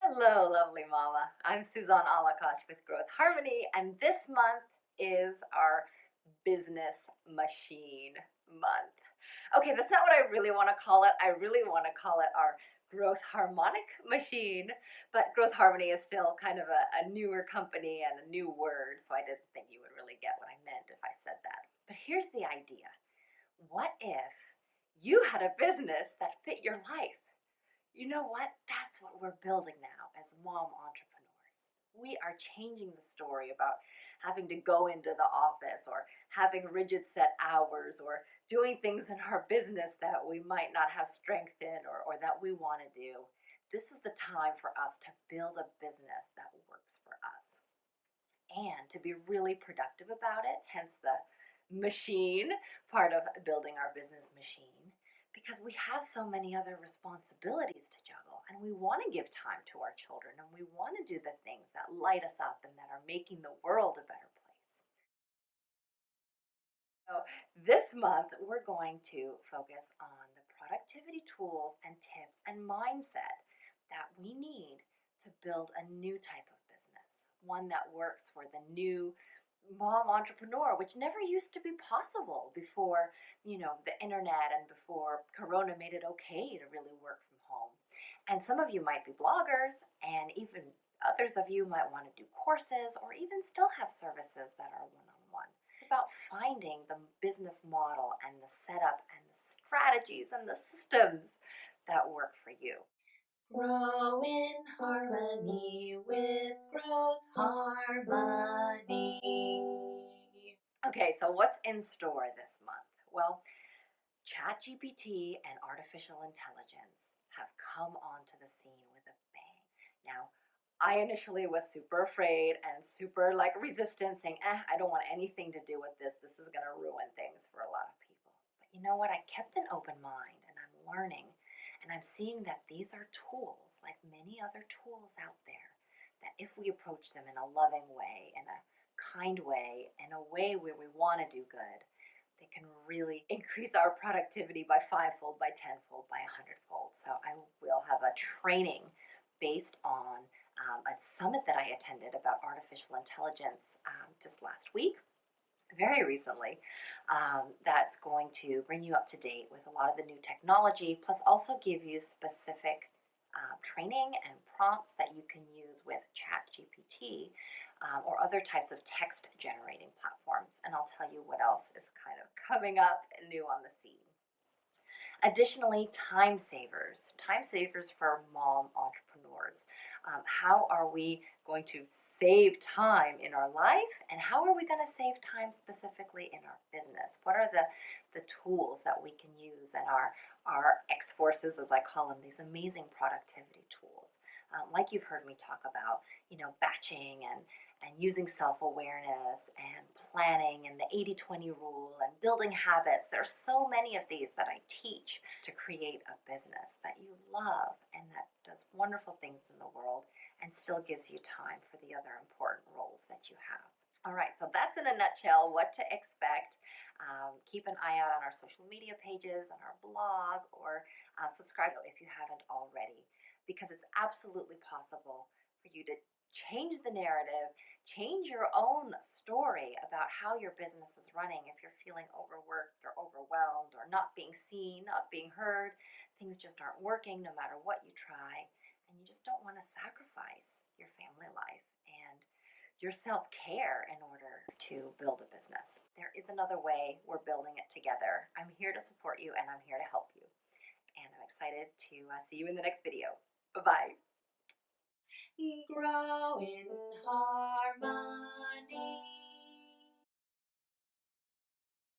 Hello, lovely mama. I'm Suzanne Alakash with Growtharmony, and this month is our business machine month. Okay, that's not what I really want to call it. I really want to call it our growth harmonic machine, but Growth Harmony is still kind of a newer company and a new word, so I didn't think you would really get what I meant if I said that. But here's the idea. What if you had a business that fit your life? You know what? That's what we're building now as mom entrepreneurs. We are changing the story about having to go into the office or having rigid set hours or doing things in our business that we might not have strength in or that we want to do. This is the time for us to build a business that works for us and to be really productive about it, hence the machine part of building our business machine, because we have so many other responsibilities to juggle and we want to give time to our children and we want to do the things that light us up and that are making the world a better place. So this month we're going to focus on the productivity tools and tips and mindset that we need to build a new type of business, one that works for the new mom entrepreneur, which never used to be possible before, the internet and before Corona made it okay to really work from home. And some of you might be bloggers, and even others of you might want to do courses or even still have services that are one-on-one. It's about finding the business model and the setup and the strategies and the systems that work for you. Grow in harmony with growth harmony. Okay, so what's in store this month? Well, ChatGPT and artificial intelligence have come onto the scene with a bang. Now, I initially was super afraid and super resistant, saying, I don't want anything to do with this. This is going to ruin things for a lot of people. But you know what? I kept an open mind and I'm learning and I'm seeing that these are tools, like many other tools out there, that if we approach them in a loving way, in a kind way, in a way where we want to do good, they can really increase our productivity by fivefold, by tenfold, by 100-fold. So I will have a training based on a summit that I attended about artificial intelligence just last week, very recently, that's going to bring you up to date with a lot of the new technology, plus also give you specific training and prompts that you can use with ChatGPT or other types of text generating platforms. And I'll tell you what else is kind of coming up and new on the scene. Additionally, time savers for mom entrepreneurs. How are we going to save time in our life, and how are we going to save time specifically in our business? What are the tools that we can use, and our X forces, as I call them, these amazing productivity tools? Like you've heard me talk about, batching and using self-awareness and planning and the 80-20 rule and building habits. There's so many of these that I teach to create a business that you love and that does wonderful things in the world and still gives you time for the other important roles that you have. All right, so that's in a nutshell what to expect. Keep an eye out on our social media pages, on our blog, or subscribe if you haven't already, because it's absolutely possible for you to change the narrative, change your own story about how your business is running if you're feeling overworked or overwhelmed or not being seen, not being heard. Things just aren't working no matter what you try, and you just don't want to sacrifice your family life and your self-care in order to build a business. There is another way. We're building it together. I'm here to support you and I'm here to help you. And I'm excited to see you in the next video. Bye-bye. Grow in harmony.